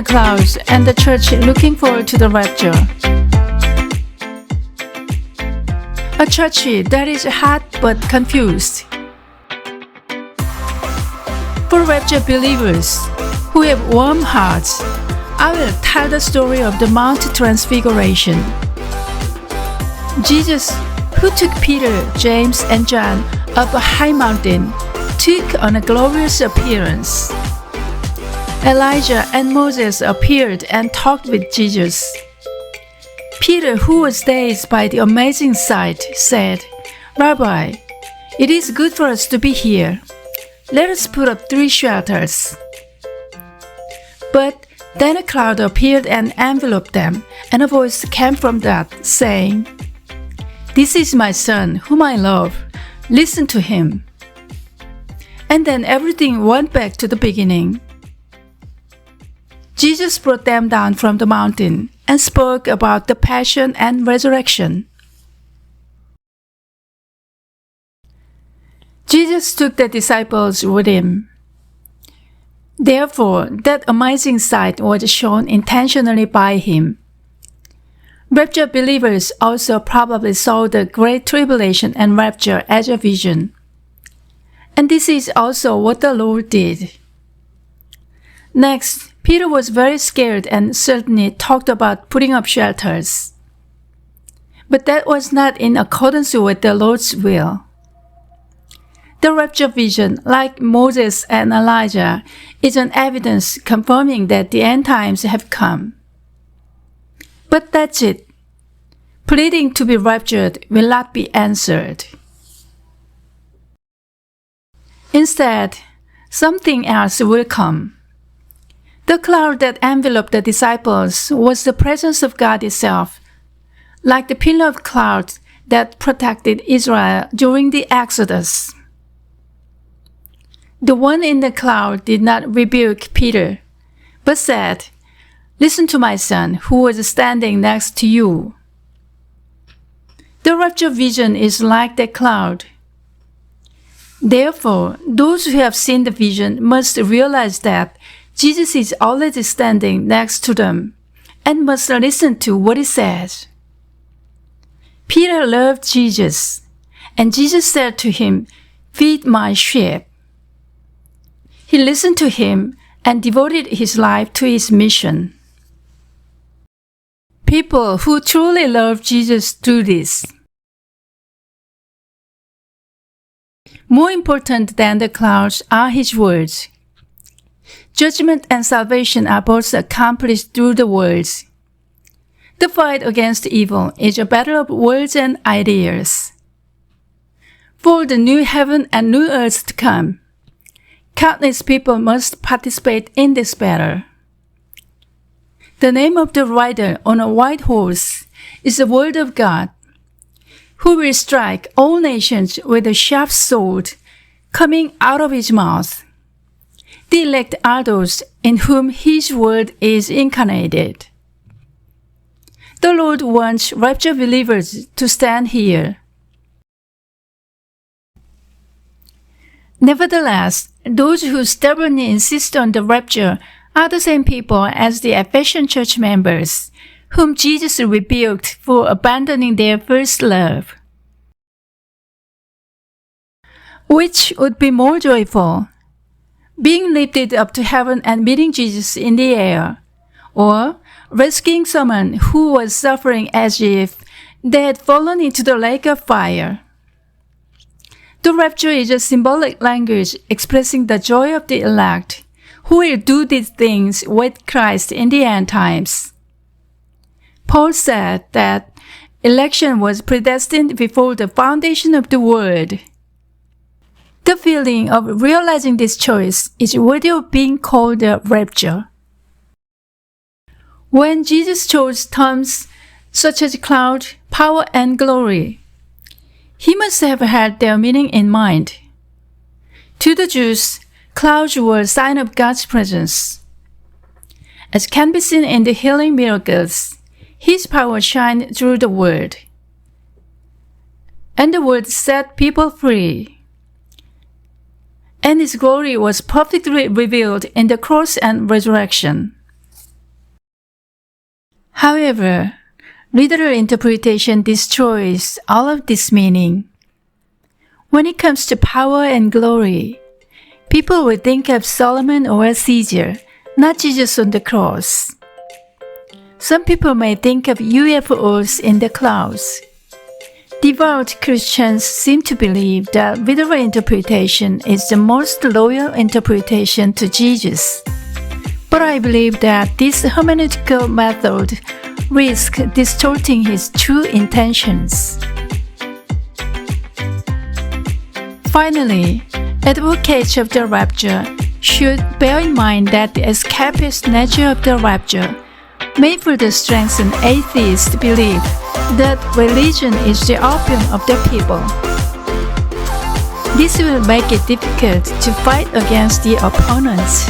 the clouds and the church looking forward to the rapture. A church that is hot but confused. For rapture believers who have warm hearts, I will tell the story of the Mount Transfiguration. Jesus, who took Peter, James, and John up a high mountain, took on a glorious appearance. Elijah and Moses appeared and talked with Jesus. Peter, who was dazed by the amazing sight, said, "Rabbi, it is good for us to be here. Let us put up 3 shelters." But then a cloud appeared and enveloped them, and a voice came from that, saying, "This is my son, whom I love. Listen to him." And then everything went back to the beginning. Jesus brought them down from the mountain and spoke about the passion and resurrection. Jesus took the disciples with him. Therefore, that amazing sight was shown intentionally by him. Rapture believers also probably saw the Great Tribulation and Rapture as a vision. And this is also what the Lord did. Next, Peter was very scared and certainly talked about putting up shelters. But that was not in accordance with the Lord's will. The rapture vision, like Moses and Elijah, is an evidence confirming that the end times have come. But that's it. Pleading to be raptured will not be answered. Instead, something else will come. The cloud that enveloped the disciples was the presence of God itself, like the pillar of cloud that protected Israel during the Exodus. The one in the cloud did not rebuke Peter, but said, "Listen to my son, who was standing next to you." The rapture vision is like the cloud. Therefore, those who have seen the vision must realize that Jesus is already standing next to them and must listen to what he says. Peter loved Jesus, and Jesus said to him, "Feed my sheep." He listened to him and devoted his life to his mission. People who truly love Jesus do this. More important than the clouds are his words. Judgment and salvation are both accomplished through the words. The fight against evil is a battle of words and ideas. For the new heaven and new earth to come, countless people must participate in this battle. The name of the rider on a white horse is the Word of God, who will strike all nations with a sharp sword coming out of his mouth. The elect are those in whom his word is incarnated. The Lord wants rapture believers to stand here. Nevertheless, those who stubbornly insist on the rapture are the same people as the Ephesian church members, whom Jesus rebuked for abandoning their first love. Which would be more joyful, being lifted up to heaven and meeting Jesus in the air, or rescuing someone who was suffering as if they had fallen into the lake of fire? The rapture is a symbolic language expressing the joy of the elect, who will do these things with Christ in the end times. Paul said that election was predestined before the foundation of the world. The feeling of realizing this choice is worthy of being called a rapture. When Jesus chose terms such as cloud, power, and glory, he must have had their meaning in mind. To the Jews, clouds were a sign of God's presence. As can be seen in the healing miracles, his power shined through the word. And the word set people free. And his glory was perfectly revealed in the cross and resurrection. However, literal interpretation destroys all of this meaning. When it comes to power and glory, people will think of Solomon or Caesar, not Jesus on the cross. Some people may think of UFOs in the clouds. Devout Christians seem to believe that literal interpretation is the most loyal interpretation to Jesus. But I believe that this hermeneutical method risks distorting his true intentions. Finally, advocates of the rapture should bear in mind that the escapist nature of the rapture may further strengthen atheist belief that religion is the opium of the people. This will make it difficult to fight against the opponents.